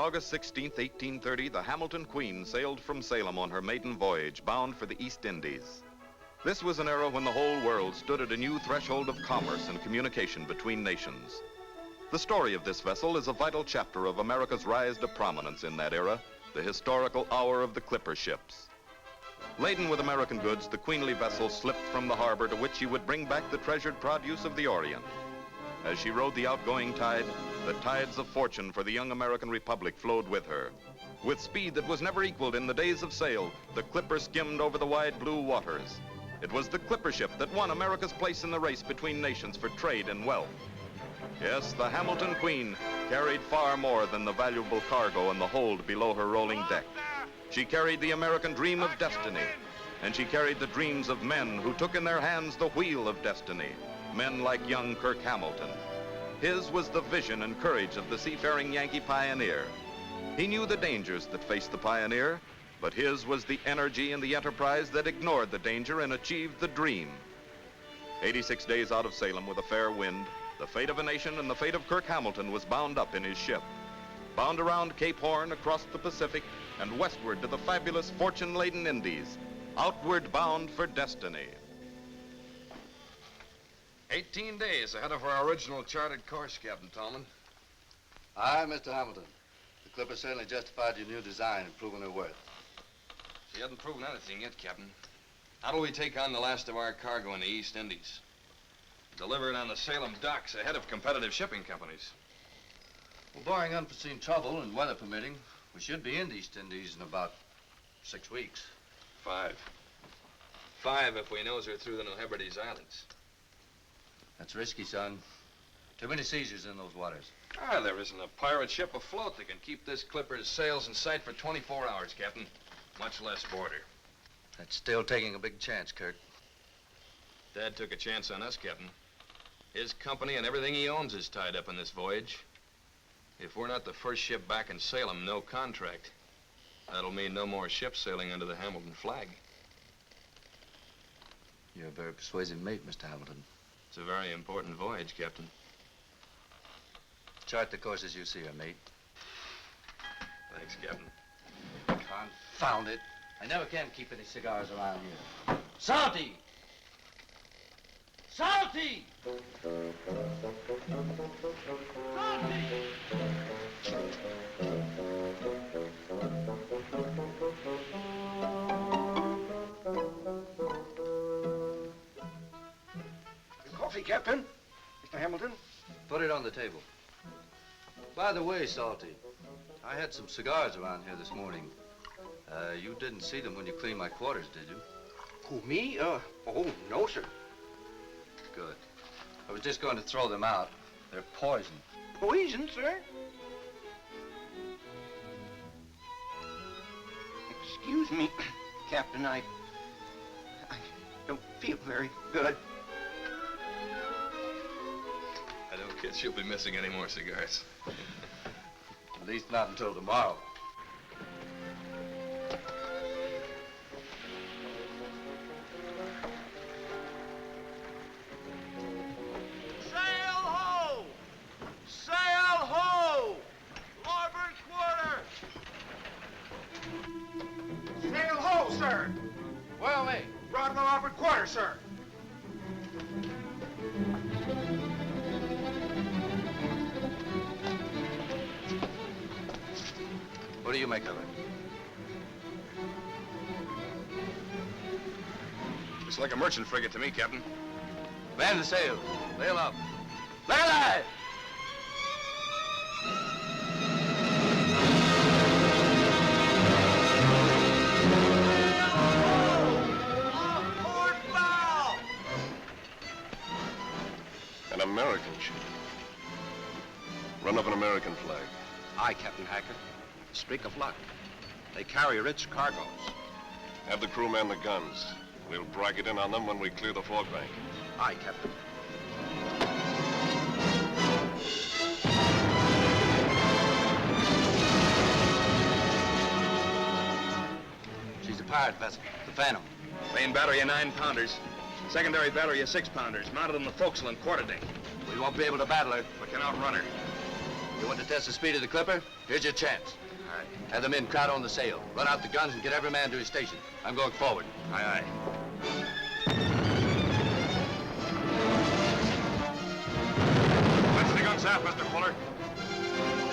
August 16th, 1830, the Hamilton Queen sailed from Salem on her maiden voyage, bound for the East Indies. This was an era when the whole world stood at a new threshold of commerce and communication between nations. The story of this vessel is a vital chapter of America's rise to prominence in that era, the historical hour of the clipper ships. Laden with American goods, the queenly vessel slipped from the harbor to which she would bring back the treasured produce of the Orient. As she rode the outgoing tide, the tides of fortune for the young American Republic flowed with her. With speed that was never equaled in the days of sail, the clipper skimmed over the wide blue waters. It was the clipper ship that won America's place in the race between nations for trade and wealth. Yes, the Hamilton Queen carried far more than the valuable cargo in the hold below her rolling deck. She carried the American dream of destiny, and she carried the dreams of men who took in their hands the wheel of destiny, men like young Kirk Hamilton. His was the vision and courage of the seafaring Yankee pioneer. He knew the dangers that faced the pioneer, but his was the energy and the enterprise that ignored the danger and achieved the dream. 86 days out of Salem with a fair wind, the fate of a nation and the fate of Kirk Hamilton was bound up in his ship. Bound around Cape Horn, across the Pacific, and westward to the fabulous fortune-laden Indies, outward bound for destiny. 18 days ahead of our original charted course, Captain Tallman. Aye, Mr. Hamilton. The clipper certainly justified your new design and proven her worth. She hasn't proven anything yet, Captain. How do we take on the last of our cargo in the East Indies? Deliver it on the Salem docks ahead of competitive shipping companies. Well, barring unforeseen trouble and weather permitting, we should be in the East Indies in about 6 weeks. 5. 5 if we nose her through the New Hebrides Islands. That's risky, son. Too many seizures in those waters. Ah, there isn't a pirate ship afloat that can keep this clipper's sails in sight for 24 hours, Captain. Much less border. That's still taking a big chance, Kirk. Dad took a chance on us, Captain. His company and everything he owns is tied up in this voyage. If we're not the first ship back in Salem, no contract. That'll mean no more ships sailing under the Hamilton flag. You're a very persuasive mate, Mr. Hamilton. It's a very important voyage, Captain. Chart the course as you see her, mate. Thanks, Captain. Confound it. I never can keep any cigars around here. Salty! Salty! Salty! Coffee, Captain. Mr. Hamilton. Put it on the table. By the way, Salty, I had some cigars around here this morning. You didn't see them when you cleaned my quarters, did you? Who, me? Oh, no, sir. Good. I was just going to throw them out. They're poison. Poison, sir? Excuse me, Captain. I don't feel very good. I don't guess you'll be missing any more cigars. At least not until tomorrow. Sail ho! Sail ho! Larboard quarter! Sail ho, sir! Well, mate. Rod on the larboard quarter, sir. What do you make of it? Looks like a merchant frigate to me, Captain. Man the sails. Lay 'em up. Lay alive! An American ship. Run up an American flag. Aye, Captain Hackett. A streak of luck. They carry rich cargoes. Have the crew man the guns. We'll drag it in on them when we clear the fog bank. Aye, Captain. She's a pirate vessel, the Phantom. Main battery of 9-pounders. Secondary battery of 6-pounders, mounted on the forecastle and quarterdeck. We won't be able to battle her. We can outrun her. You want to test the speed of the clipper? Here's your chance. Aye. Have the men crowd on the sail. Run out the guns and get every man to his station. I'm going forward. Aye, aye. Let's the guns aft, Mr. Fuller.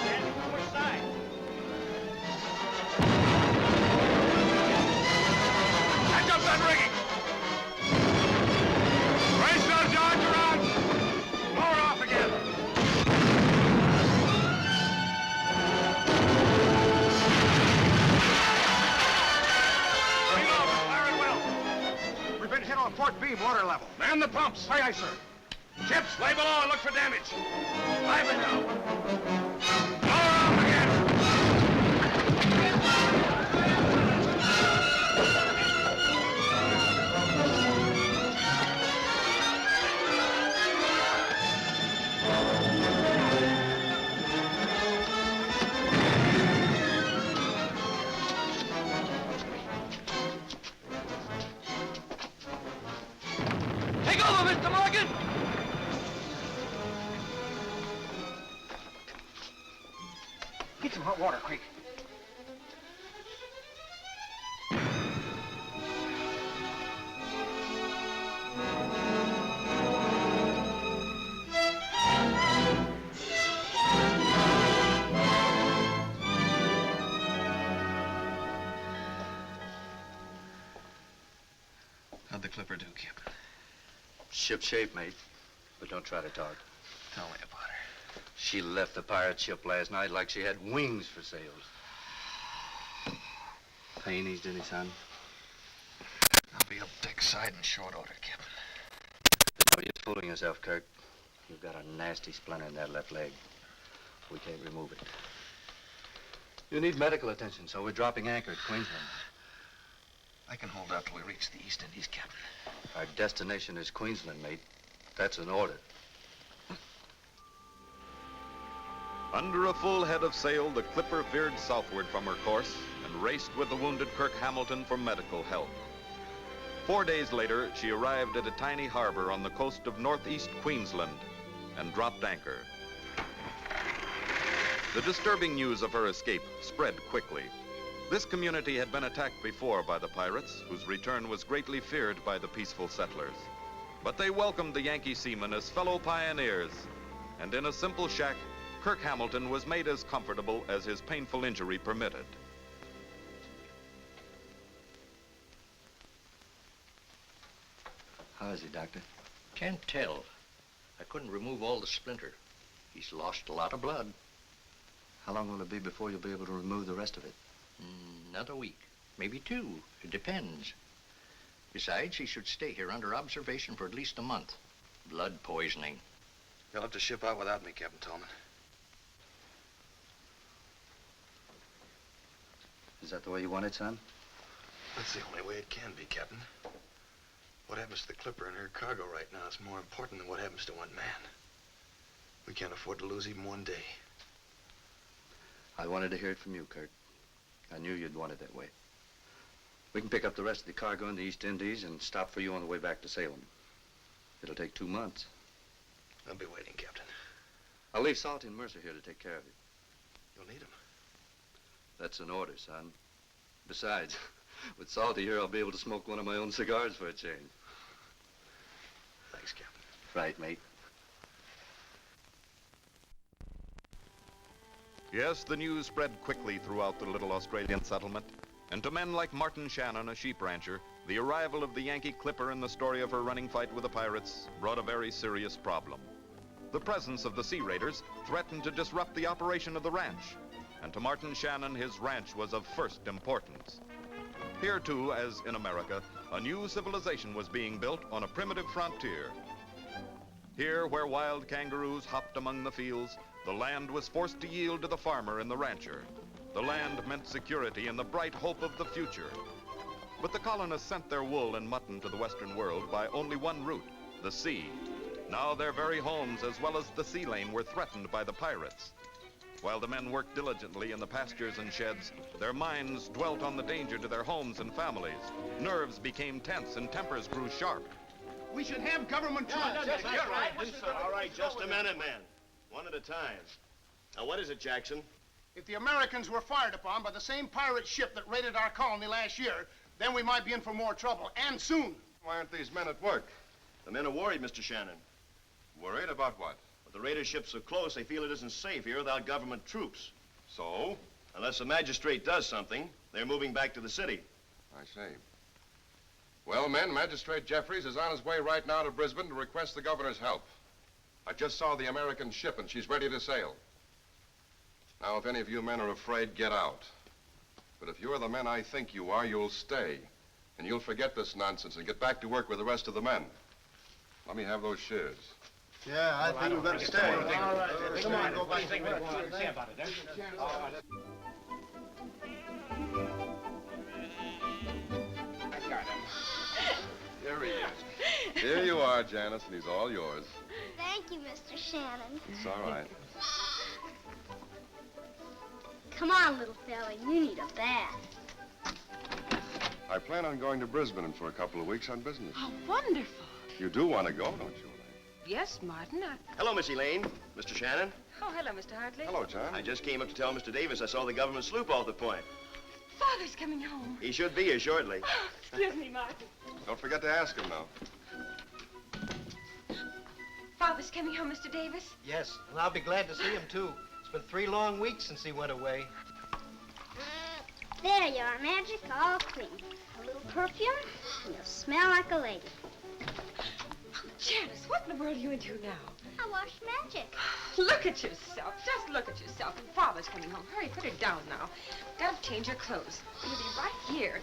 And from which side? Catch up that rigging! Raise those yards around! Lower off again! Reload, fire at will! We've been hit on port beam water level. Man the pumps! Aye, aye, sir. Chips, lay below and look for damage. Lively now. Lower off again! Take over, Mr. Morgan! Get some hot water, quick. How'd the clipper do, Captain? Ship shape, mate. But don't try to talk. Tell me about her. She left the pirate ship last night like she had wings for sails. Pain eased any, son? I'll be up deck side in short order, Captain. No use fooling yourself, Kirk. You've got a nasty splinter in that left leg. We can't remove it. You need medical attention, so we're dropping anchor at Queensland. I can hold out till we reach the East Indies, Captain. Our destination is Queensland, mate. That's an order. Under a full head of sail, the Clipper veered southward from her course and raced with the wounded Kirk Hamilton for medical help. 4 days later, she arrived at a tiny harbor on the coast of northeast Queensland and dropped anchor. The disturbing news of her escape spread quickly. This community had been attacked before by the pirates, whose return was greatly feared by the peaceful settlers. But they welcomed the Yankee seamen as fellow pioneers, and in a simple shack, Kirk Hamilton was made as comfortable as his painful injury permitted. How is he, Doctor? Can't tell. I couldn't remove all the splinter. He's lost a lot of blood. How long will it be before you'll be able to remove the rest of it? Another week, maybe 2. It depends. Besides, he should stay here under observation for at least a month. Blood poisoning. You'll have to ship out without me, Captain Tallman. Is that the way you want it, son? That's the only way it can be, Captain. What happens to the Clipper and her cargo right now is more important than what happens to one man. We can't afford to lose even one day. I wanted to hear it from you, Kurt. I knew you'd want it that way. We can pick up the rest of the cargo in the East Indies and stop for you on the way back to Salem. It'll take 2 months. I'll be waiting, Captain. I'll leave Salty and Mercer here to take care of you. You'll need him. That's an order, son. Besides, with Salty here, I'll be able to smoke one of my own cigars for a change. Thanks, Captain. Right, mate. Yes, the news spread quickly throughout the little Australian settlement. And to men like Martin Shannon, a sheep rancher, the arrival of the Yankee Clipper and the story of her running fight with the pirates brought a very serious problem. The presence of the Sea Raiders threatened to disrupt the operation of the ranch. And to Martin Shannon, his ranch was of first importance. Here, too, as in America, a new civilization was being built on a primitive frontier. Here, where wild kangaroos hopped among the fields, the land was forced to yield to the farmer and the rancher. The land meant security and the bright hope of the future. But the colonists sent their wool and mutton to the Western world by only one route, the sea. Now their very homes, as well as the sea lane, were threatened by the pirates. While the men worked diligently in the pastures and sheds, their minds dwelt on the danger to their homes and families. Nerves became tense and tempers grew sharp. We should have government troops. All right, just a minute, man. One at a time. Now, what is it, Jackson? If the Americans were fired upon by the same pirate ship that raided our colony last year, then we might be in for more trouble, and soon. Why aren't these men at work? The men are worried, Mr. Shannon. Worried about what? But the raider ship's so close, they feel it isn't safe here without government troops. So? Unless a magistrate does something, they're moving back to the city. I see. Well, men, Magistrate Jeffries is on his way right now to Brisbane to request the governor's help. I just saw the American ship, and she's ready to sail. Now, if any of you men are afraid, get out. But if you're the men I think you are, you'll stay. And you'll forget this nonsense and get back to work with the rest of the men. Let me have those shears. Yeah, I think we better stay. All right, come on, go back to work. Say about it, I got him. Here he is. Here you are, Janice, and he's all yours. Thank you, Mr. Shannon. It's all right. Come on, little fella, you need a bath. I plan on going to Brisbane for a couple of weeks on business. How wonderful. You do want to go, don't you, Elaine? Yes, Martin. Hello, Miss Elaine. Mr. Shannon. Oh, hello, Mr. Hartley. Hello, John. I just came up to tell Mr. Davis I saw the government sloop off the point. Father's coming home. He should be here shortly. Oh, excuse me, Martin. Don't forget to ask him, now. Father's coming home, Mr. Davis. Yes, and I'll be glad to see him, too. It's been 3 long weeks since he went away. There you are, Magic, all clean. A little perfume, and you'll smell like a lady. Janice, what in the world are you into now? I wash Magic. Look at yourself. Just look at yourself. And Father's coming home. Hurry, put her down now. Gotta change your clothes. You'll be right here.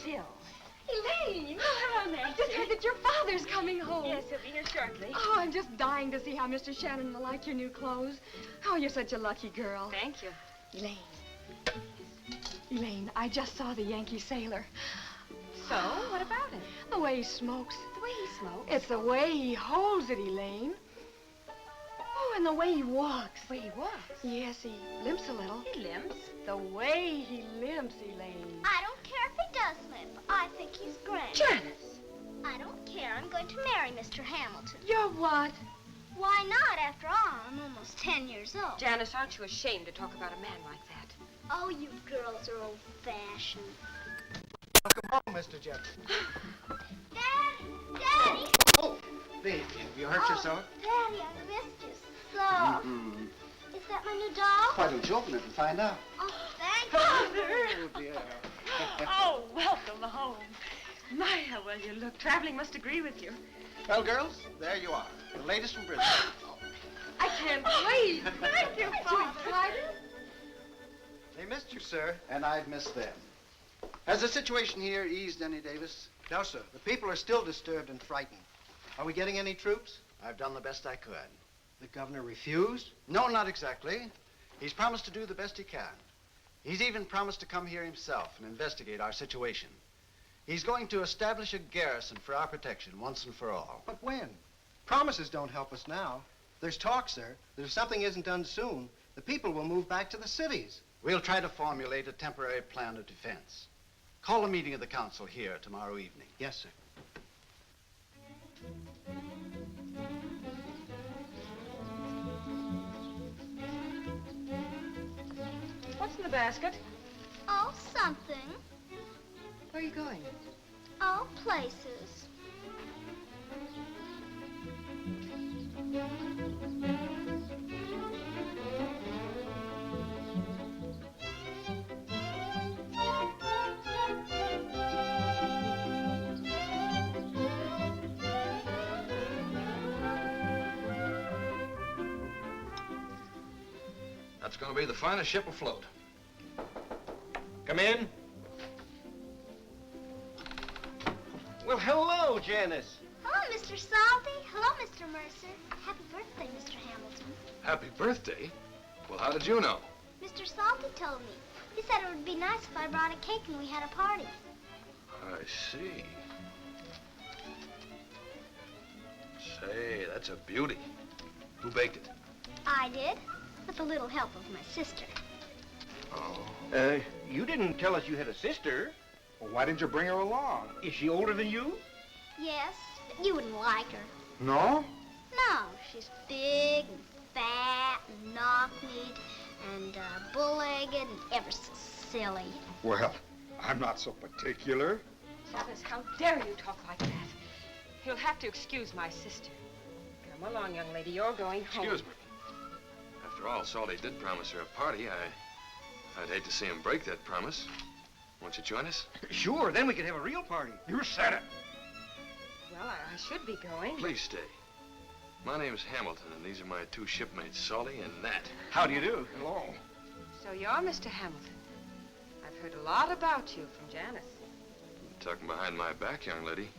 Jill. Elaine! Oh, hello, Nancy. Just heard that your father's coming home. Yes, he'll be here shortly. Oh, I'm just dying to see how Mr. Shannon will like your new clothes. Oh, you're such a lucky girl. Thank you. Elaine, I just saw the Yankee sailor. So, what about it? The way he smokes. The way he smokes? It's the way he holds it, Elaine. Oh, and the way he walks. The way he walks? Yes, he limps a little. He limps? The way he limps, Elaine. I don't care if he does limp. I think he's grand. Janice! I don't care. I'm going to marry Mr. Hamilton. You're what? Why not? After all, I'm almost 10 years old. Janice, aren't you ashamed to talk about a man like that? Oh, you girls are old-fashioned. Welcome home, Mr. Jeffries. Daddy! Daddy! Oh, baby, have you hurt yourself? Daddy, I missed you so. Is that my new doll? Why don't you open it and find out? Oh, thank you. Oh, dear. Oh, welcome home. My, how well you look. Traveling must agree with you. Well, girls, there you are. The latest from Brisbane. I can't believe. Thank you, Father. They missed you, sir, and I've missed them. Has the situation here eased any, Davis? No, sir. The people are still disturbed and frightened. Are we getting any troops? I've done the best I could. The governor refused? No, not exactly. He's promised to do the best he can. He's even promised to come here himself and investigate our situation. He's going to establish a garrison for our protection once and for all. But when? Promises don't help us now. There's talk, sir, that if something isn't done soon, the people will move back to the cities. We'll try to formulate a temporary plan of defense. Call a meeting of the council here tomorrow evening. Yes, sir. What's in the basket? Oh, something. Where are you going? Oh, places. That's going to be the finest ship afloat. Come in. Well, hello, Janice. Hello, Mr. Salty. Hello, Mr. Mercer. Happy birthday, Mr. Hamilton. Happy birthday? Well, how did you know? Mr. Salty told me. He said it would be nice if I brought a cake and we had a party. I see. Say, that's a beauty. Who baked it? I did, with a little help of my sister. Oh. You didn't tell us you had a sister. Well, why didn't you bring her along? Is she older than you? Yes, but you wouldn't like her. No? No, she's big and fat and knock-kneed and bull-legged and ever so silly. Well, I'm not so particular. Alice, how dare you talk like that? You'll have to excuse my sister. Come along, young lady. You're going home. Excuse me. After all, Salty did promise her a party. I'd hate to see him break that promise. Won't you join us? Sure, then we could have a real party. You said it. Well, I should be going. Please stay. My name's Hamilton, and these are my two shipmates, Salty and Nat. How do you do? Hello. So you're Mr. Hamilton. I've heard a lot about you from Janice. Talking behind my back, young lady.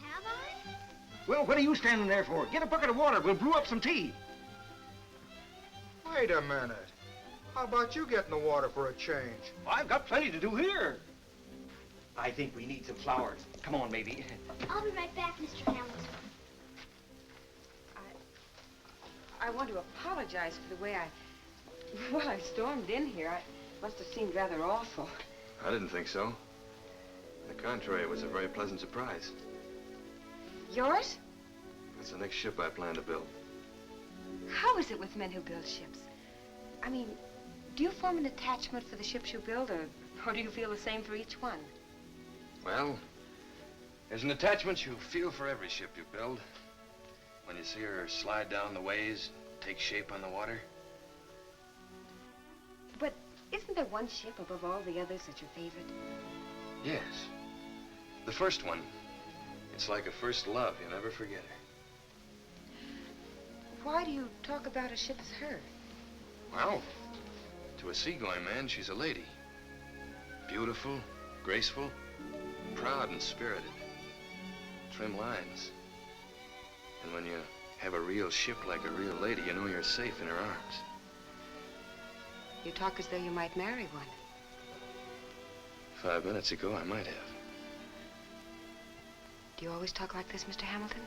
Have I? Well, what are you standing there for? Get a bucket of water. We'll brew up some tea. Wait a minute. How about you getting the water for a change? I've got plenty to do here. I think we need some flowers. Come on, baby. I'll be right back, Mr. Hamilton. I want to apologize for the way I stormed in here. I must have seemed rather awful. I didn't think so. On the contrary, it was a very pleasant surprise. Yours? That's the next ship I plan to build. How is it with men who build ships? I mean, do you form an attachment for the ships you build, or do you feel the same for each one? Well, there's an attachment you feel for every ship you build. When you see her slide down the ways, take shape on the water. But isn't there one ship above all the others that's your favorite? Yes. The first one. It's like a first love. You never forget her. Why do you talk about a ship as her? Well, to a seagoing man, she's a lady. Beautiful, graceful, proud and spirited. Trim lines. And when you have a real ship like a real lady, you know you're safe in her arms. You talk as though you might marry one. 5 minutes ago, I might have. Do you always talk like this, Mr. Hamilton?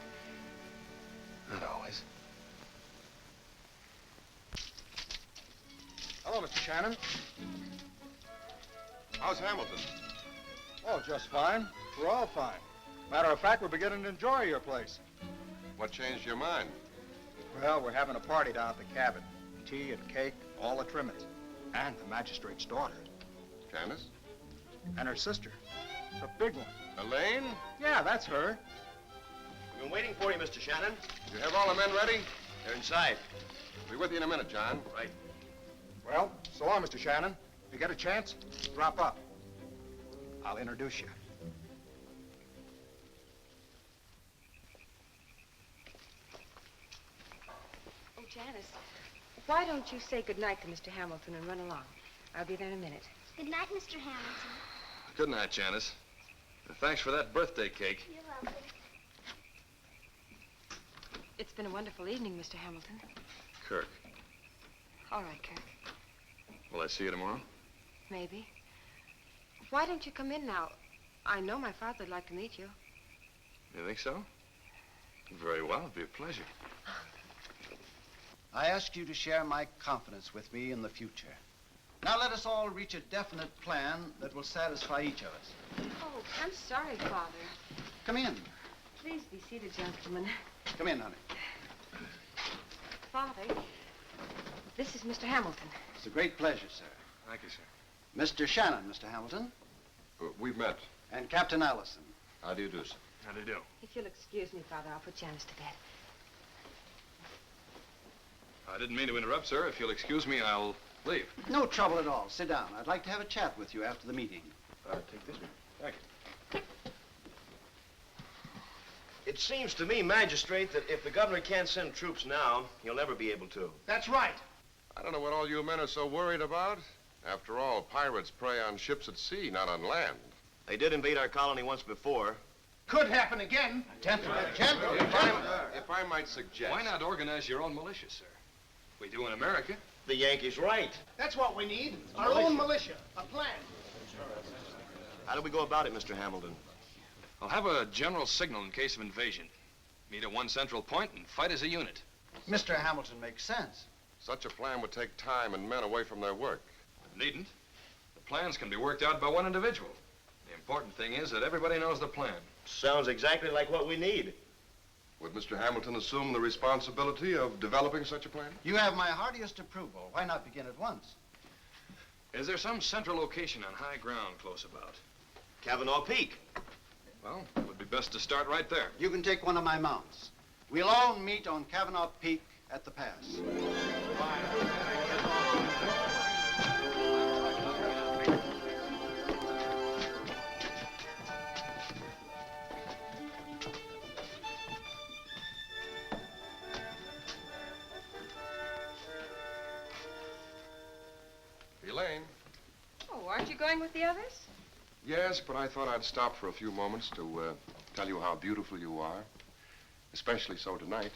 Not always. Hello, Mr. Shannon. How's Hamilton? Oh, just fine. We're all fine. Matter of fact, we're beginning to enjoy your place. What changed your mind? Well, we're having a party down at the cabin. Tea and cake, all the trimmings. And the magistrate's daughter. Janice? And her sister. The big one. Elaine? Yeah, that's her. We've been waiting for you, Mr. Shannon. You have all the men ready? They're inside. Be with you in a minute, John. Right. Well, so long, Mr. Shannon. If you get a chance, drop up. I'll introduce you. Oh, Janice, why don't you say goodnight to Mr. Hamilton and run along? I'll be there in a minute. Good night, Mr. Hamilton. Good night, Janice. And thanks for that birthday cake. You're welcome. It's been a wonderful evening, Mr. Hamilton. Kirk, All right, Kirk. will I see you tomorrow? Maybe. Why don't you come in now? I know my father'd like to meet you. You think so? Very well, it'd be a pleasure. I ask you to share my confidence with me in the future. Now let us all reach a definite plan that will satisfy each of us. Oh, I'm sorry, Father. Come in. Please be seated, gentlemen. Come in, honey. Father, this is Mr. Hamilton. It's a great pleasure, sir. Thank you, sir. Mr. Shannon, Mr. Hamilton. We've met. And Captain Allison. How do you do, sir? How do you do? If you'll excuse me, Father, I'll put Janice to bed. I didn't mean to interrupt, sir. If you'll excuse me, I'll leave. No trouble at all. Sit down. I'd like to have a chat with you after the meeting. Take this one. Thank you. It seems to me, Magistrate, that if the governor can't send troops now, he'll never be able to. That's right. I don't know what all you men are so worried about. After all, pirates prey on ships at sea, not on land. They did invade our colony once before. Could happen again. If I might suggest... Why not organize your own militia, sir? We do in America. The Yankees right. That's what we need. Our own militia. A plan. How do we go about it, Mr. Hamilton? I'll have a general signal in case of invasion. Meet at one central point and fight as a unit. Mr. Hamilton makes sense. Such a plan would take time and men away from their work. It needn't. The plans can be worked out by one individual. The important thing is that everybody knows the plan. Sounds exactly like what we need. Would Mr. Hamilton assume the responsibility of developing such a plan? You have my heartiest approval. Why not begin at once? Is there some central location on high ground close about? Kavanaugh Peak. Well, it would be best to start right there. You can take one of my mounts. We'll all meet on Kavanaugh Peak at the pass. Elaine? Oh, aren't you going with the others? Yes, but I thought I'd stop for a few moments to tell you how beautiful you are. Especially so tonight.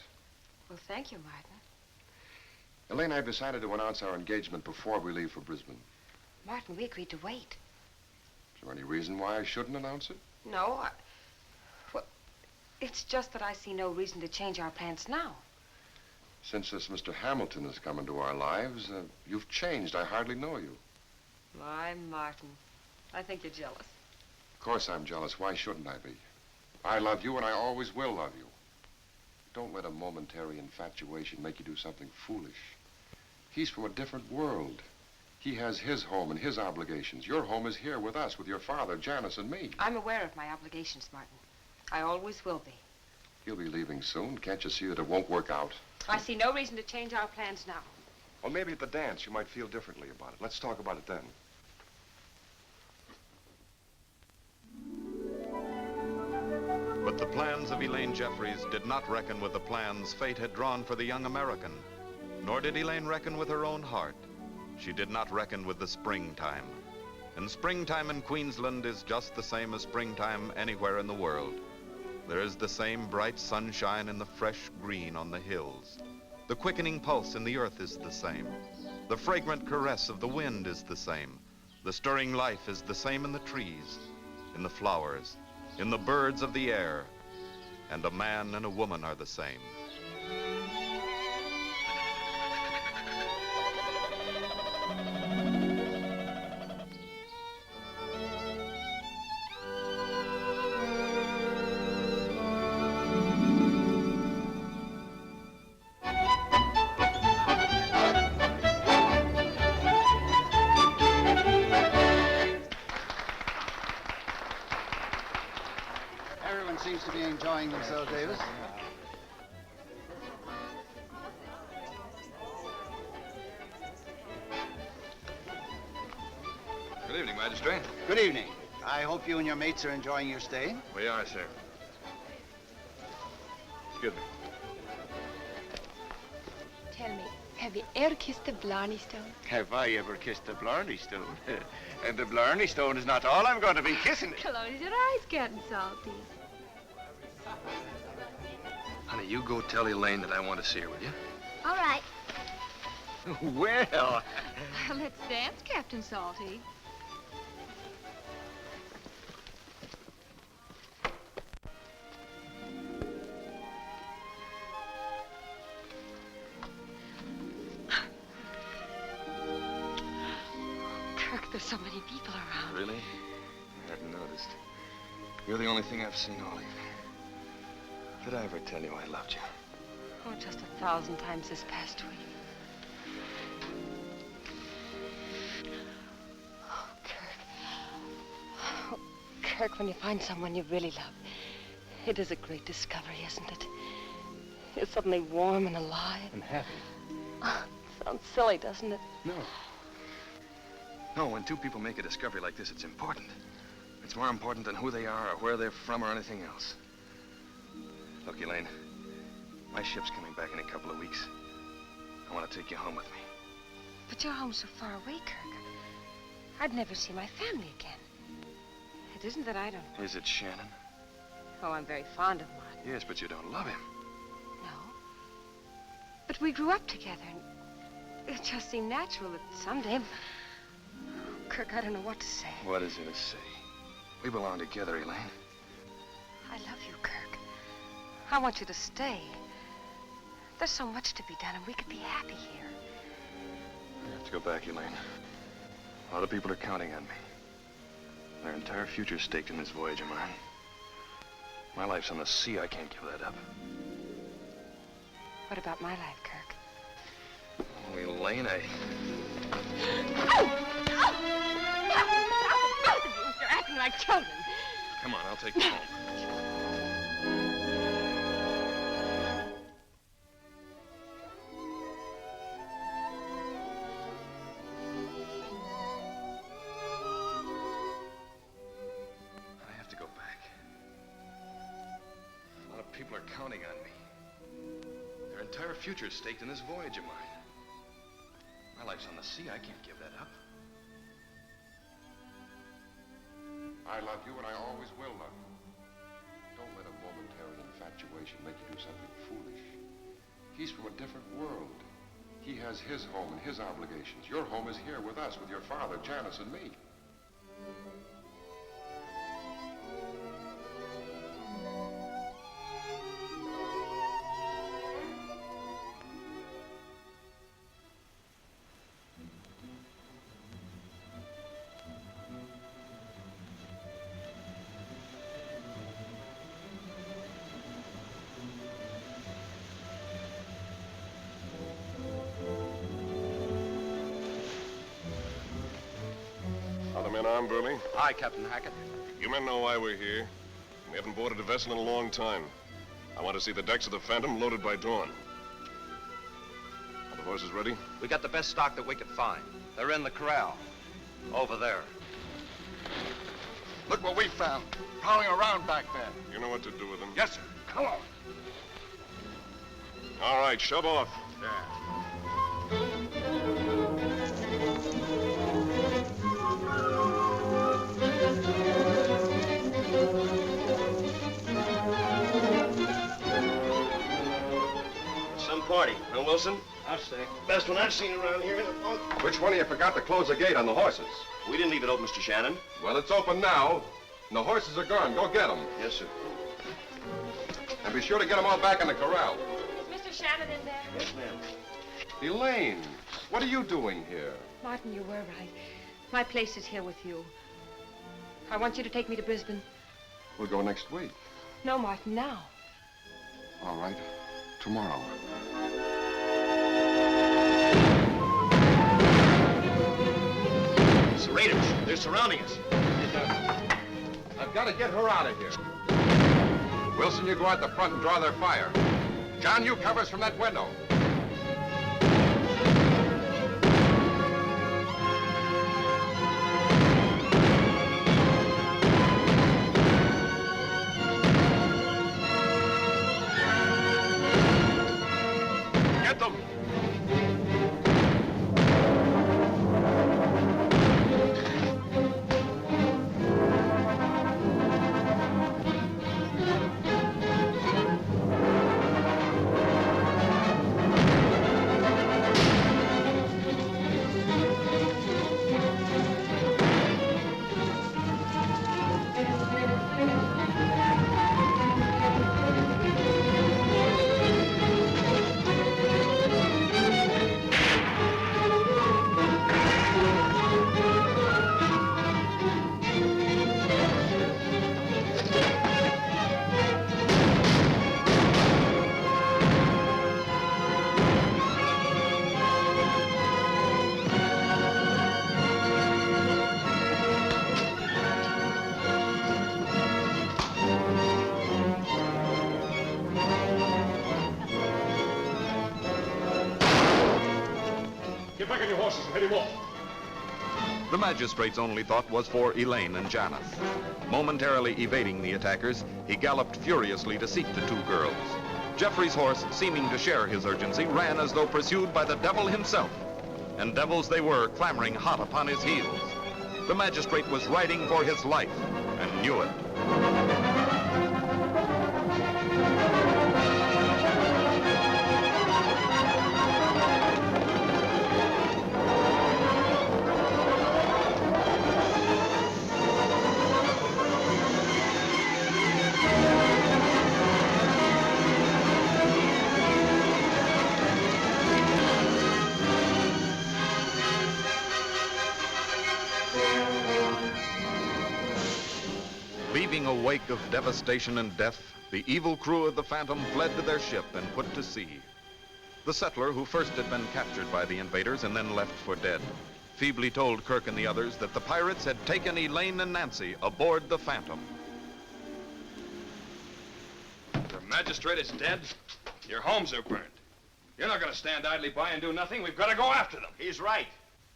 Well, thank you, Martin. Elaine, I've decided to announce our engagement before we leave for Brisbane. Martin, we agreed to wait. Is there any reason why I shouldn't announce it? No, well, it's just that I see no reason to change our plans now. Since this Mr. Hamilton has come into our lives, you've changed. I hardly know you. My Martin, I think you're jealous. Of course I'm jealous. Why shouldn't I be? I love you and I always will love you. Don't let a momentary infatuation make you do something foolish. He's from a different world. He has his home and his obligations. Your home is here with us, with your father, Janice, and me. I'm aware of my obligations, Martin. I always will be. He'll be leaving soon. Can't you see that it won't work out? I see no reason to change our plans now. Well, maybe at the dance you might feel differently about it. Let's talk about it then. But the plans of Elaine Jeffries did not reckon with the plans fate had drawn for the young American. Nor did Elaine reckon with her own heart. She did not reckon with the springtime. And springtime in Queensland is just the same as springtime anywhere in the world. There is the same bright sunshine and the fresh green on the hills. The quickening pulse in the earth is the same. The fragrant caress of the wind is the same. The stirring life is the same in the trees, in the flowers, in the birds of the air. And a man and a woman are the same. Everyone seems to be enjoying themselves, Davis. Good evening, Magistrate. Good evening. I hope you and your mates are enjoying your stay. We are, sir. Excuse me. Tell me, have you ever kissed a Blarney Stone? Have I ever kissed a Blarney Stone? And the Blarney Stone is not all I'm going to be kissing. Close your eyes, getting salty. Honey, you go tell Elaine that I want to see her, will you? All right. Well. Let's dance, Captain Salty. Kirk, there's so many people around. Really? I hadn't noticed. You're the only thing I've seen all evening. Did I ever tell you I loved you? Oh, just 1,000 times this past week. Oh, Kirk. Oh, Kirk, when you find someone you really love, it is a great discovery, isn't it? You're suddenly warm and alive. And happy. Oh, sounds silly, doesn't it? No. No, when two people make a discovery like this, it's important. It's more important than who they are or where they're from or anything else. Look, Elaine, my ship's coming back in a couple of weeks. I want to take you home with me. But you're home so far away, Kirk. I'd never see my family again. It isn't that I don't... Is it Shannon? Oh, I'm very fond of Martin. Yes, but you don't love him. No. But we grew up together, and It just seemed natural that someday... Kirk, I don't know what to say. What is there to say? We belong together, Elaine. I love you, Kirk. I want you to stay. There's so much to be done, and we could be happy here. I have to go back, Elaine. A lot of people are counting on me. Their entire future's staked in this voyage of mine. My life's on the sea. I can't give that up. What about my life, Kirk? Oh, Elaine, Both of you, you're acting like children. Come on, I'll take you home. I have to go back. A lot of people are counting on me. Their entire future's staked in this voyage of mine. My life's on the sea. I can't give that up. I love you, and I always will love you. Don't let a momentary infatuation make you do something foolish. He's from a different world. He has his home and his obligations. Your home is here with us, with your father, Janice, and me. Other men armed, Burley? Aye, Captain Hackett. You men know why we're here. We haven't boarded a vessel in a long time. I want to see the decks of the Phantom loaded by dawn. Are the horses ready? We got the best stock that we could find. They're in the corral. Over there. Look what we found. Prowling around back there. You know what to do with them? Yes, sir. Come on. All right, shove off. Some party, huh, Wilson? I'll say. Best one I've seen around here. Which one of you forgot to close the gate on the horses? We didn't leave it open, Mr. Shannon. Well, it's open now, and the horses are gone. Go get them. Yes, sir. And be sure to get them all back in the corral. Is Mr. Shannon in there? Yes, ma'am. Elaine, what are you doing here? Martin, you were right. My place is here with you. I want you to take me to Brisbane. We'll go next week. No, Martin, now. All right. Tomorrow. It's the Raiders. They're surrounding us. I've got to get her out of here. Wilson, you go out the front and draw their fire. John, you cover us from that window. Get them! Get back on your horses and head him off. The magistrate's only thought was for Elaine and Janice. Momentarily evading the attackers, he galloped furiously to seek the two girls. Jeffrey's horse, seeming to share his urgency, ran as though pursued by the devil himself. And devils they were, clamoring hot upon his heels. The magistrate was riding for his life and knew it. wake of devastation and death, the evil crew of the Phantom fled to their ship and put to sea. The settler, who first had been captured by the invaders and then left for dead, feebly told Kirk and the others that the pirates had taken Elaine and Nancy aboard the Phantom. Your magistrate is dead. Your homes are burned. You're not going to stand idly by and do nothing. We've got to go after them. He's right.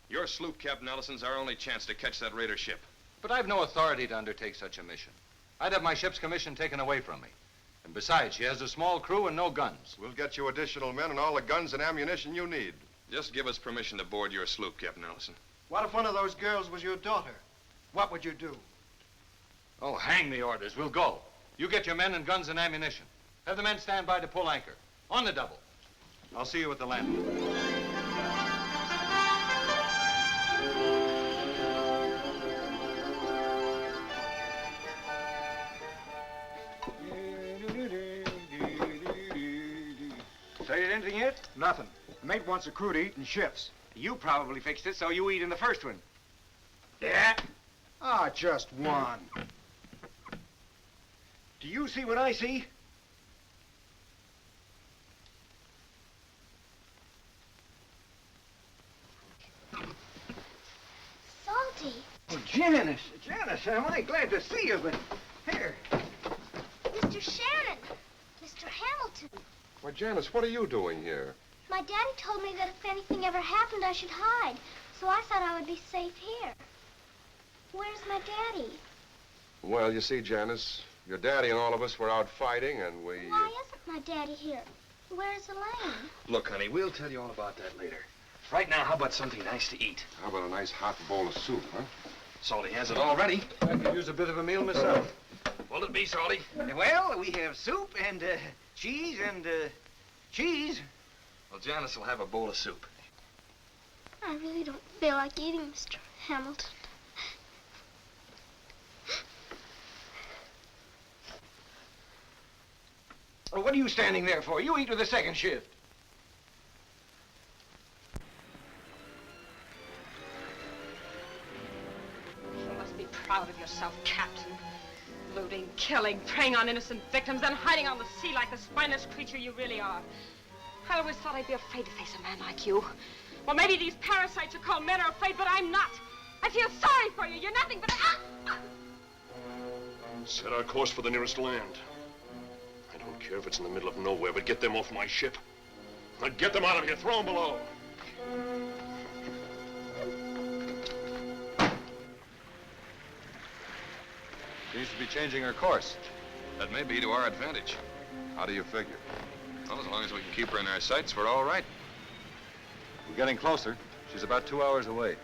Your sloop, Captain Ellison's our only chance to catch that raider ship. But I've no authority to undertake such a mission. I'd have my ship's commission taken away from me. And besides, she has a small crew and no guns. We'll get you additional men and all the guns and ammunition you need. Just give us permission to board your sloop, Captain Ellison. What if one of those girls was your daughter? What would you do? Oh, hang the orders. We'll go. You get your men and guns and ammunition. Have the men stand by to pull anchor. On the double. I'll see you at the landing. Started anything yet? Nothing. The mate wants the crew to eat in shifts. You probably fixed it so you eat in the first one. Yeah? Ah, just one. Do you see what I see? Salty. Oh, Janice, I'm only glad to see you, but here. Mr. Shannon. Mr. Hamilton. Why, Janice, what are you doing here? My daddy told me that if anything ever happened, I should hide. So I thought I would be safe here. Where's my daddy? Well, you see, Janice, your daddy and all of us were out fighting, and we... Why isn't my daddy here? Where's Elaine? Look, honey, we'll tell you all about that later. Right now, how about something nice to eat? How about a nice hot bowl of soup, huh? Salty has it all ready. I could use a bit of a meal myself. What'll it be, Salty? Well, we have soup and cheese and cheese. Well, Janice will have a bowl of soup. I really don't feel like eating, Mr. Hamilton. Well, what are you standing there for? You eat with the second shift. You must be proud of yourself, Captain. Looting, killing, preying on innocent victims, then hiding on the sea like the spineless creature you really are. I always thought I'd be afraid to face a man like you. Well, maybe these parasites you call men are afraid, but I'm not. I feel sorry for you. You're nothing but a... Set our course for the nearest land. I don't care if it's in the middle of nowhere, but get them off my ship. Now get them out of here. Throw them below. Seems to be changing her course. That may be to our advantage. How do you figure? Well, as long as we can keep her in our sights, we're all right. We're getting closer. She's about 2 hours away.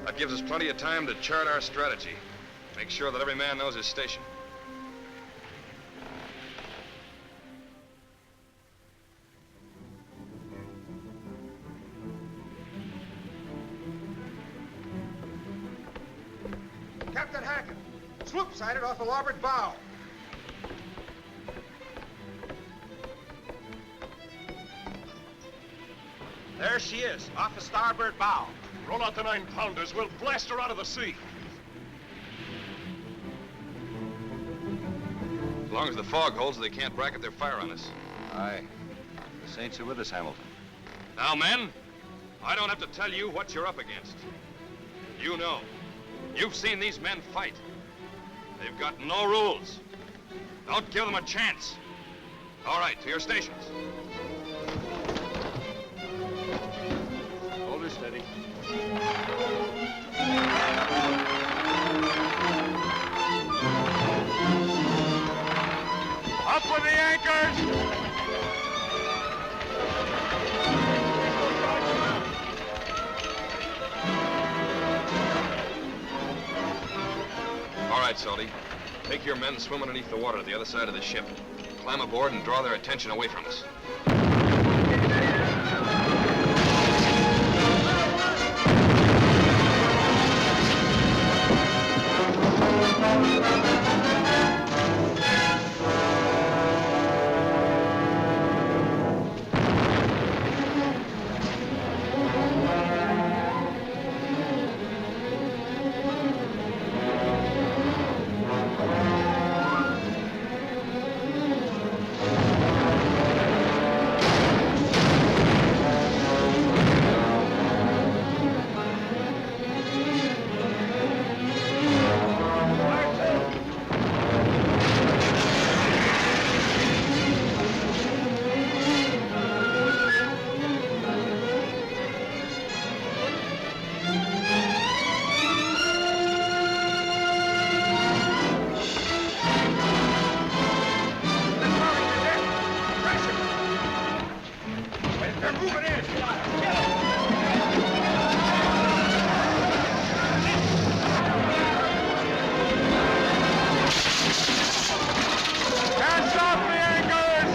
That gives us plenty of time to chart our strategy. Make sure that every man knows his station. Captain Hackett, sloop sighted off the larboard bow. There she is, off the starboard bow. Roll out the 9-pounders. We'll blast her out of the sea. As long as the fog holds, they can't bracket their fire on us. Aye. The Saints are with us, Hamilton. Now, men, I don't have to tell you what you're up against. You know. You've seen these men fight. They've got no rules. Don't give them a chance. All right, to your stations. Hold her steady. Up with the anchors! All right, Salty. Take your men and swim underneath the water to the other side of the ship. Climb aboard and draw their attention away from us. They're moving in. Can't stop the anchors!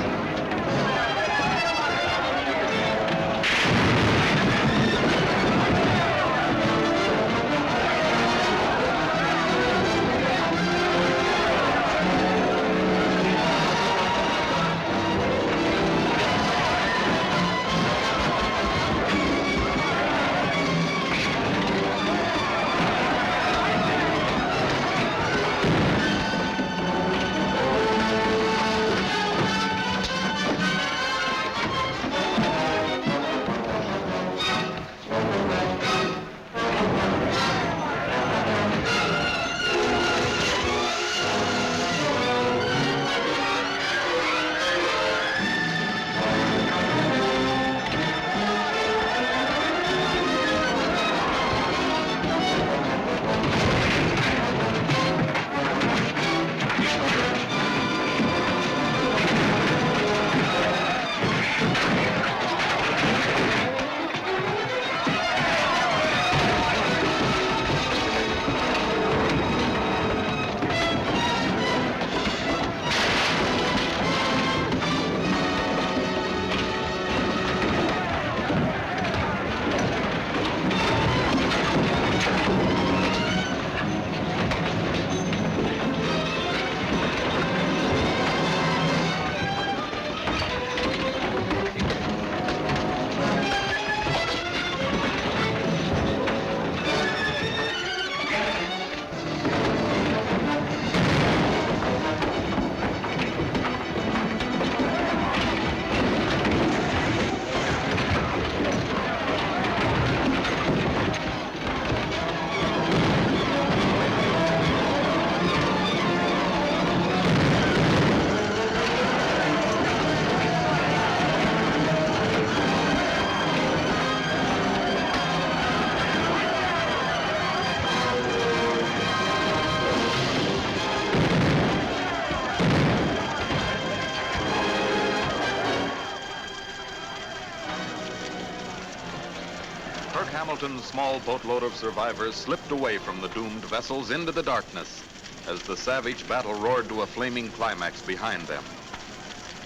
Hamilton's small boatload of survivors slipped away from the doomed vessels into the darkness as the savage battle roared to a flaming climax behind them.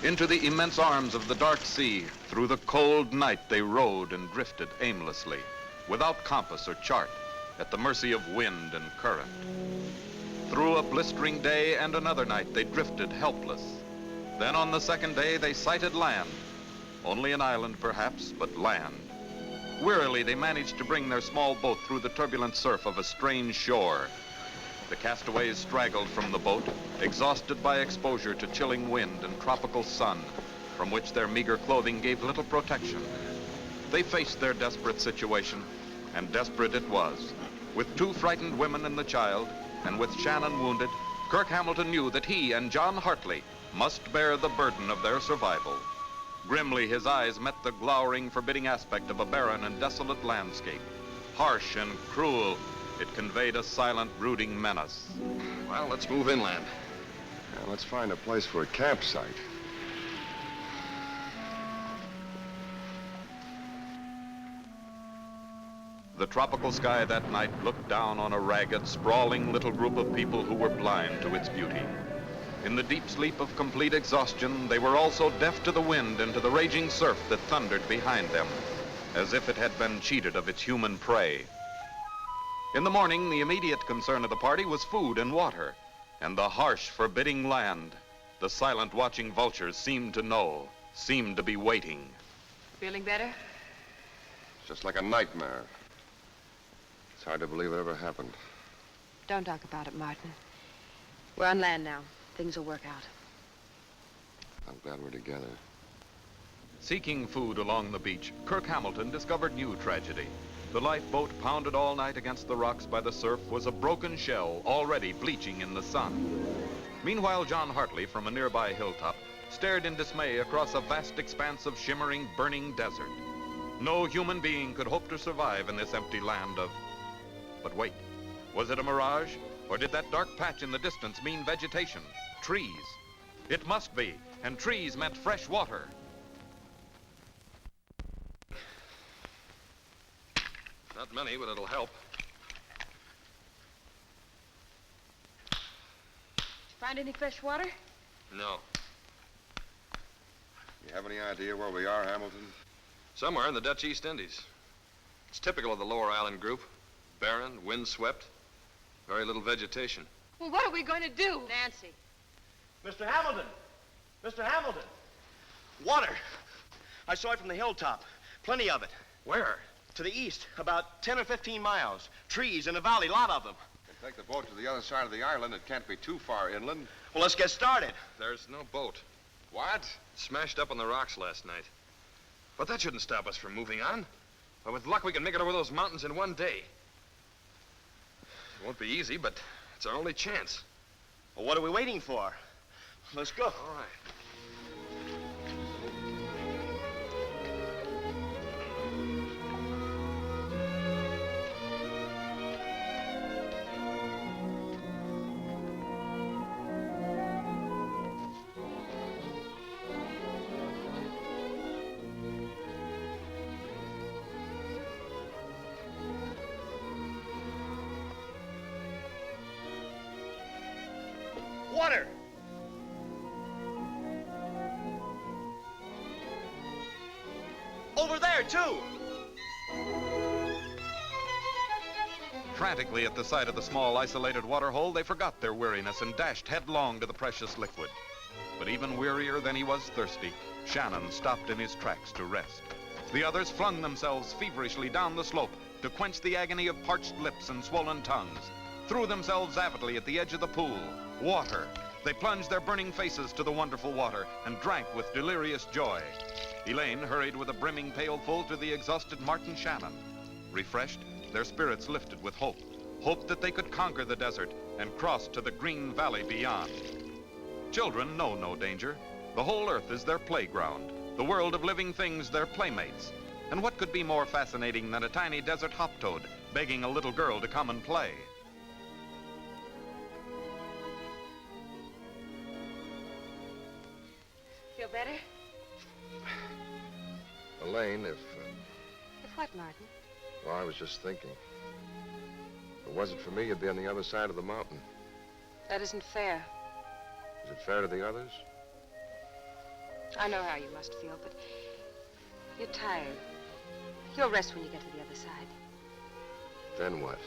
Into the immense arms of the dark sea, through the cold night they rowed and drifted aimlessly, without compass or chart, at the mercy of wind and current. Through a blistering day and another night they drifted helpless. Then on the second day they sighted land. Only an island perhaps, but land. Wearily they managed to bring their small boat through the turbulent surf of a strange shore. The castaways straggled from the boat, exhausted by exposure to chilling wind and tropical sun, from which their meager clothing gave little protection. They faced their desperate situation, and desperate it was. With 2 frightened women and the child, and with Shannon wounded, Kirk Hamilton knew that he and John Hartley must bear the burden of their survival. Grimly, his eyes met the glowering, forbidding aspect of a barren and desolate landscape. Harsh and cruel, it conveyed a silent, brooding menace. Well, let's move inland. Yeah, let's find a place for a campsite. The tropical sky that night looked down on a ragged, sprawling little group of people who were blind to its beauty. In the deep sleep of complete exhaustion, they were also deaf to the wind and to the raging surf that thundered behind them, as if it had been cheated of its human prey. In the morning, the immediate concern of the party was food and water, and the harsh, forbidding land. The silent, watching vultures seemed to know, seemed to be waiting. Feeling better? Just like a nightmare. It's hard to believe it ever happened. Don't talk about it, Martin. We're on land now. Things will work out. I'm glad we're together. Seeking food along the beach, Kirk Hamilton discovered new tragedy. The lifeboat, pounded all night against the rocks by the surf, was a broken shell already bleaching in the sun. Meanwhile, John Hartley, from a nearby hilltop, stared in dismay across a vast expanse of shimmering, burning desert. No human being could hope to survive in this empty land of... But wait, was it a mirage? Or did that dark patch in the distance mean vegetation? Trees? It must be, and trees meant fresh water. Not many, but it'll help. Find any fresh water? No. You have any idea where we are, Hamilton? Somewhere in the Dutch East Indies. It's typical of the lower island group. Barren, windswept, very little vegetation. Well, what are we going to do? Nancy. Mr. Hamilton! Mr. Hamilton! Water! I saw it from the hilltop. Plenty of it. Where? To the east, about 10 or 15 miles. Trees in a valley, lot of them. We'll take the boat to the other side of the island. It can't be too far inland. Well, let's get started. There's no boat. What? Smashed up on the rocks last night. But that shouldn't stop us from moving on. But with luck, we can make it over those mountains in one day. It won't be easy, but it's our only chance. Well, what are we waiting for? Let's go. All right. Water! Over there, too! Frantically at the sight of the small, isolated waterhole, they forgot their weariness and dashed headlong to the precious liquid. But even wearier than he was thirsty, Shannon stopped in his tracks to rest. The others flung themselves feverishly down the slope to quench the agony of parched lips and swollen tongues, threw themselves avidly at the edge of the pool. Water. They plunged their burning faces to the wonderful water and drank with delirious joy. Elaine hurried with a brimming pailful to the exhausted Martin Shannon. Refreshed, their spirits lifted with hope. Hope that they could conquer the desert and cross to the green valley beyond. Children know no danger. The whole earth is their playground, the world of living things their playmates. And what could be more fascinating than a tiny desert hop toad begging a little girl to come and play? Feel better? Elaine, if What, Martin? well, I was just thinking. If it wasn't for me, you'd be on the other side of the mountain. That isn't fair. Is it fair to the others? I know how you must feel, but you're tired. You'll rest when you get to the other side. Then what?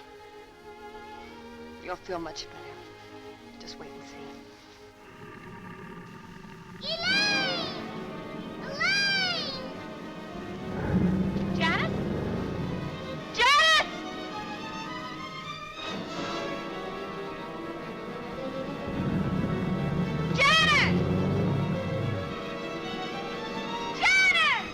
You'll feel much better. Just wait and see. Elaine! Elaine! Janet? Janet! Janet! Janet!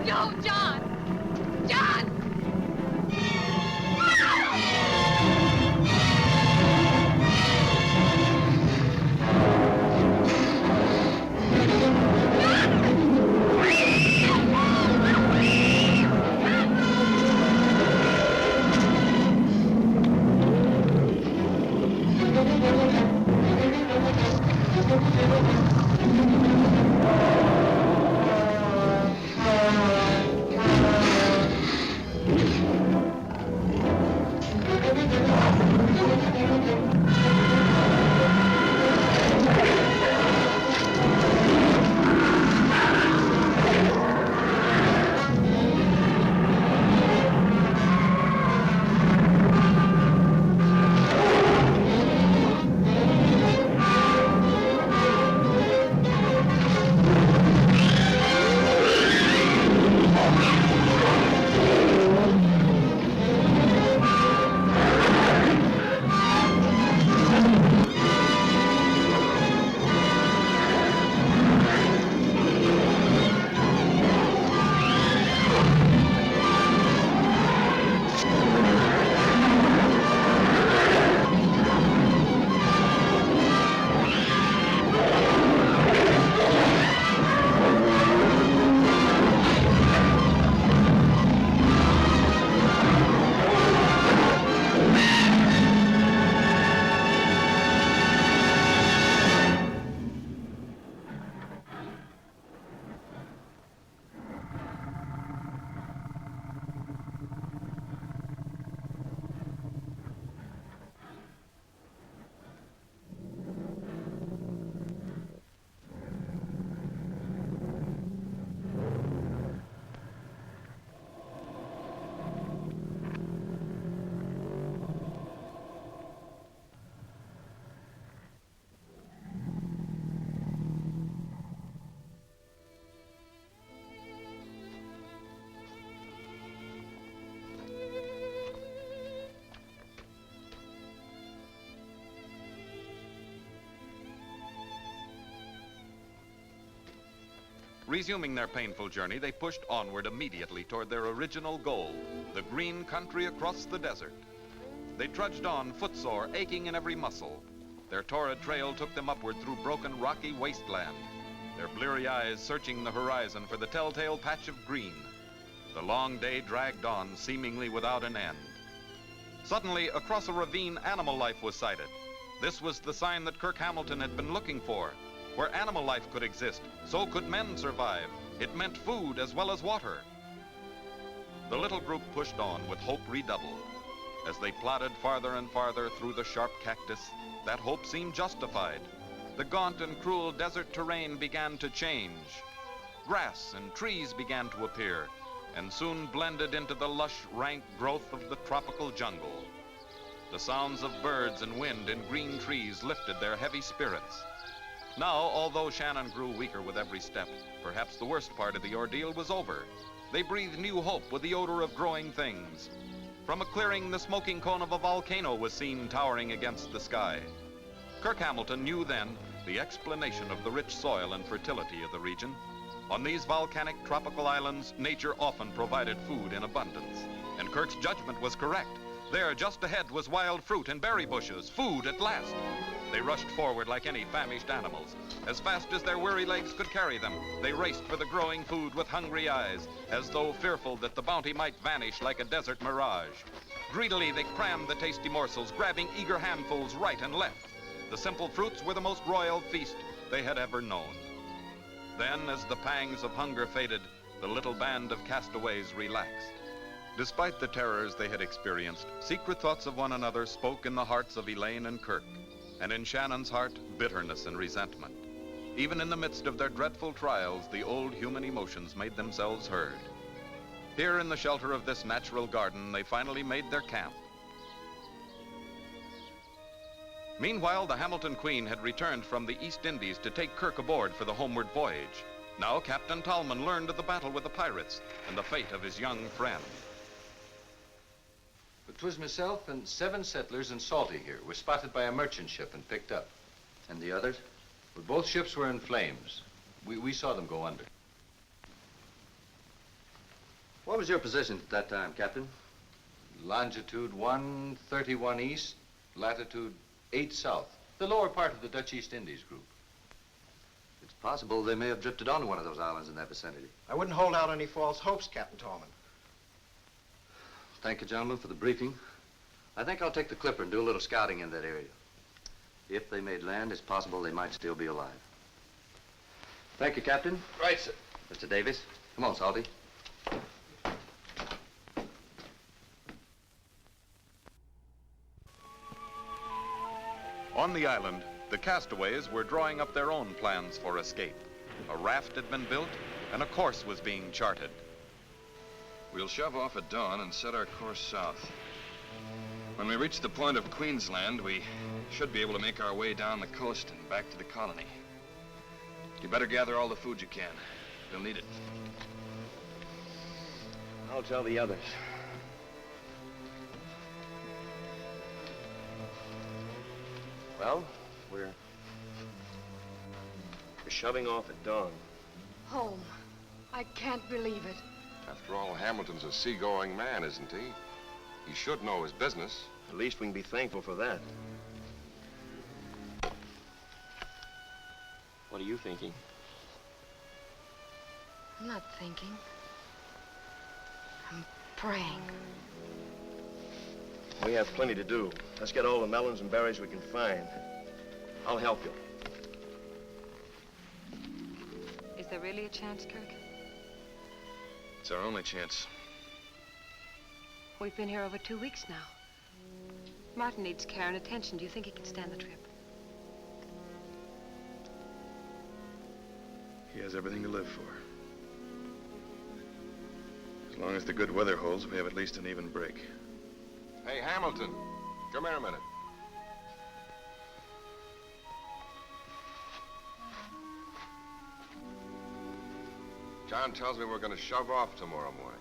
No, John! John! Resuming their painful journey, they pushed onward immediately toward their original goal, the green country across the desert. They trudged on, footsore, aching in every muscle. Their torrid trail took them upward through broken, rocky wasteland, their bleary eyes searching the horizon for the telltale patch of green. The long day dragged on, seemingly without an end. Suddenly, across a ravine, animal life was sighted. This was the sign that Kirk Hamilton had been looking for. Where animal life could exist, so could men survive. It meant food as well as water. The little group pushed on with hope redoubled. As they plodded farther and farther through the sharp cactus, that hope seemed justified. The gaunt and cruel desert terrain began to change. Grass and trees began to appear, and soon blended into the lush, rank growth of the tropical jungle. The sounds of birds and wind in green trees lifted their heavy spirits. Now, although Shannon grew weaker with every step, perhaps the worst part of the ordeal was over. They breathed new hope with the odor of growing things. From a clearing, the smoking cone of a volcano was seen towering against the sky. Kirk Hamilton knew then the explanation of the rich soil and fertility of the region. On these volcanic tropical islands, nature often provided food in abundance. And Kirk's judgment was correct. There, just ahead, was wild fruit and berry bushes, food at last. They rushed forward like any famished animals. As fast as their weary legs could carry them, they raced for the growing food with hungry eyes, as though fearful that the bounty might vanish like a desert mirage. Greedily, they crammed the tasty morsels, grabbing eager handfuls right and left. The simple fruits were the most royal feast they had ever known. Then, as the pangs of hunger faded, the little band of castaways relaxed. Despite the terrors they had experienced, secret thoughts of one another spoke in the hearts of Elaine and Kirk, and in Shannon's heart, bitterness and resentment. Even in the midst of their dreadful trials, the old human emotions made themselves heard. Here in the shelter of this natural garden, they finally made their camp. Meanwhile, the Hamilton Queen had returned from the East Indies to take Kirk aboard for the homeward voyage. Now Captain Tallman learned of the battle with the pirates and the fate of his young friend. But 'twas myself and 7 settlers and Salty here were spotted by a merchant ship and picked up. And the others? Well, both ships were in flames. We saw them go under. What was your position at that time, Captain? Longitude 131 east, latitude 8 south. The lower part of the Dutch East Indies group. It's possible they may have drifted onto one of those islands in that vicinity. I wouldn't hold out any false hopes, Captain Tallman. Thank you, gentlemen, for the briefing. I think I'll take the Clipper and do a little scouting in that area. If they made land, it's possible they might still be alive. Thank you, Captain. Right, sir. Mr. Davis, come on, Salty. On the island, the castaways were drawing up their own plans for escape. A raft had been built, and a course was being charted. We'll shove off at dawn and set our course south. When we reach the point of Queensland, we should be able to make our way down the coast and back to the colony. You better gather all the food you can. You'll need it. I'll tell the others. Well, we're shoving off at dawn. Home. I can't believe it. After all, Hamilton's a seagoing man, isn't he? He should know his business. At least we can be thankful for that. What are you thinking? I'm not thinking. I'm praying. We have plenty to do. Let's get all the melons and berries we can find. I'll help you. Is there really a chance, Kirk? It's our only chance. We've been here over 2 weeks now. Martin needs care and attention. Do you think he can stand the trip? He has everything to live for. As long as the good weather holds, we have at least an even break. Hey, Hamilton, come here a minute. John tells me we're going to shove off tomorrow morning.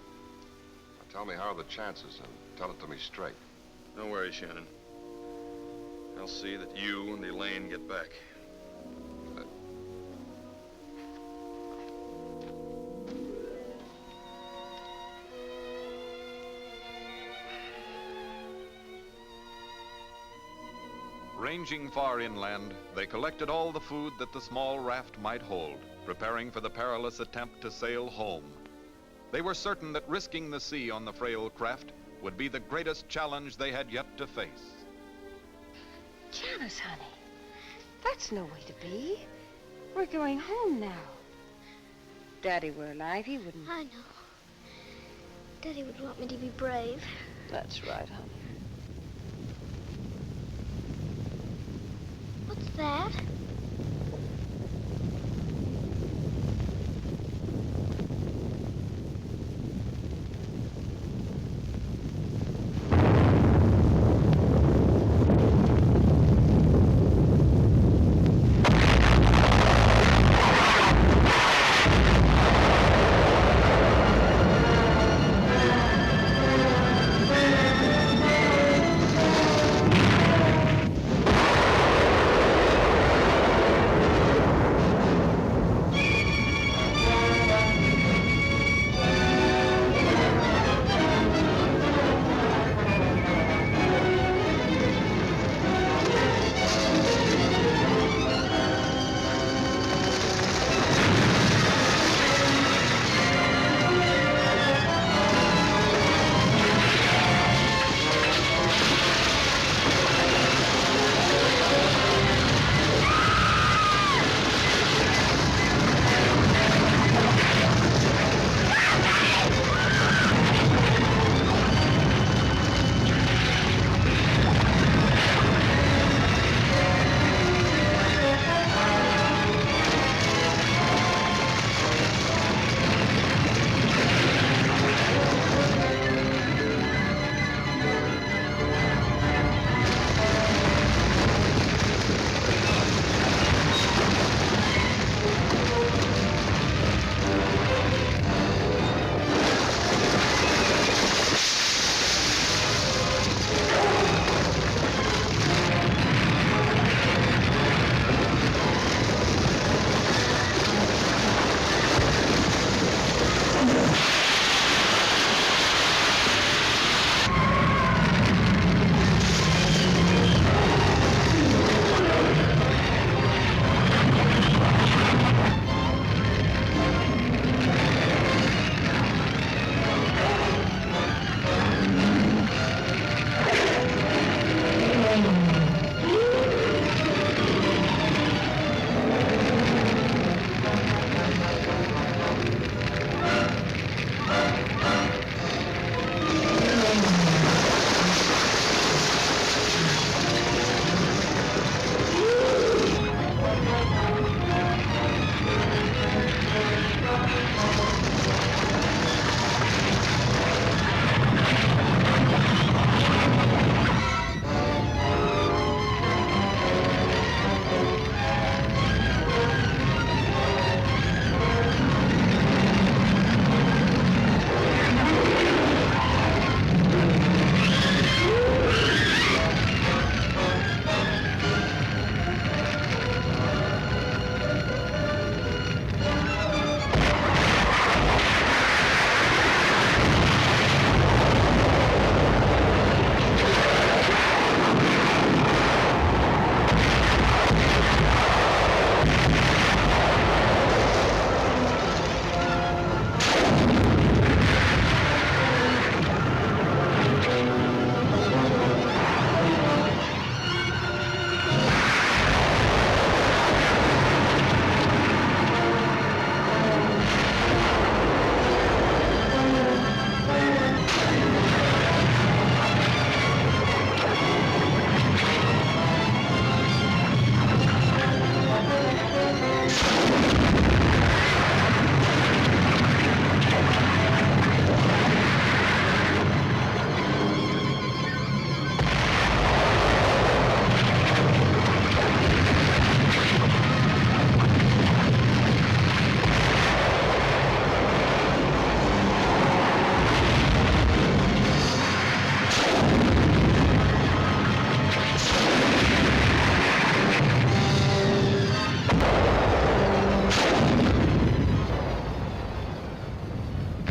Now tell me how are the chances and tell it to me straight. Don't worry, Shannon. I'll see that you and Elaine get back. Ranging far inland, they collected all the food that the small raft might hold, preparing for the perilous attempt to sail home. They were certain that risking the sea on the frail craft would be the greatest challenge they had yet to face. Janice, honey, that's no way to be. We're going home now. Daddy were alive, he wouldn't. I know. Daddy would want me to be brave. That's right, honey. What's that?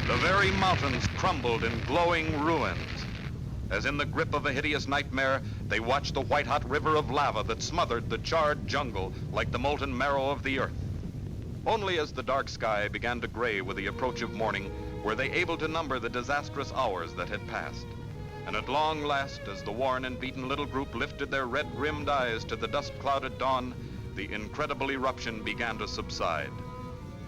The very mountains crumbled in glowing ruins. As in the grip of a hideous nightmare, they watched the white-hot river of lava that smothered the charred jungle like the molten marrow of the earth. Only as the dark sky began to gray with the approach of morning were they able to number the disastrous hours that had passed. And at long last, as the worn and beaten little group lifted their red-rimmed eyes to the dust-clouded dawn, the incredible eruption began to subside.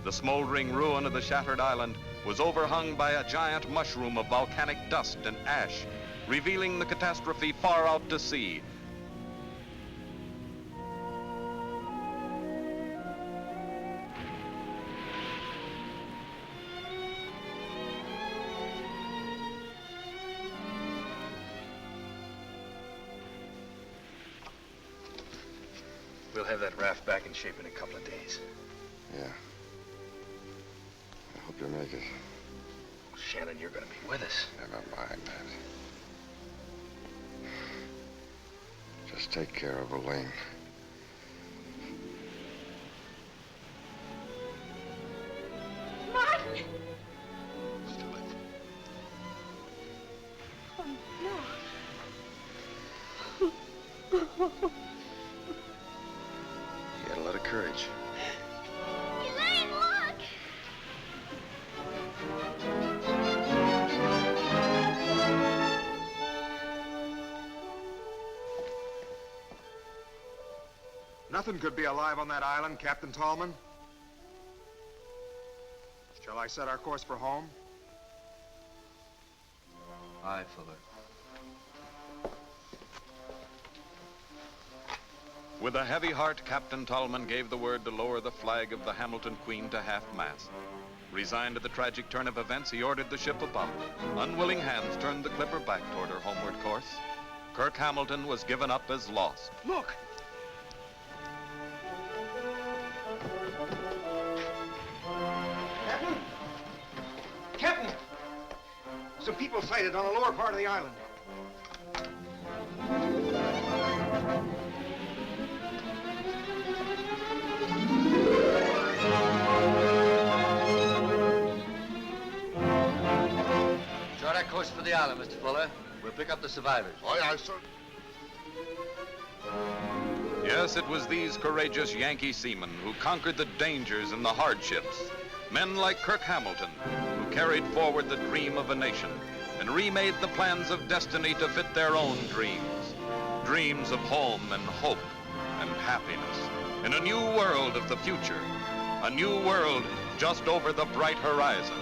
The smoldering ruin of the shattered island was overhung by a giant mushroom of volcanic dust and ash, revealing the catastrophe far out to sea. We'll have that raft back in shape in a couple of days. Yeah. I hope you make it. Shannon, you're gonna be with us. Never mind that. Just take care of Elaine. Martin! Oh, no. You got a lot of courage. Elaine, look! Nothing could be alive on that island, Captain Tallman. Shall I set our course for home? Aye, Fuller. With a heavy heart, Captain Tallman gave the word to lower the flag of the Hamilton Queen to half-mast. Resigned to the tragic turn of events, he ordered the ship about. Unwilling hands turned the clipper back toward her homeward course. Kirk Hamilton was given up as lost. Look! Captain! Captain! Some people sighted on the lower part of the island. Chart our course for the island, Mr. Fuller. We'll pick up the survivors. Aye, aye, sir. Yes, it was these courageous Yankee seamen who conquered the dangers and the hardships. Men like Kirk Hamilton, who carried forward the dream of a nation and remade the plans of destiny to fit their own dreams. Dreams of home and hope and happiness in a new world of the future. A new world just over the bright horizon.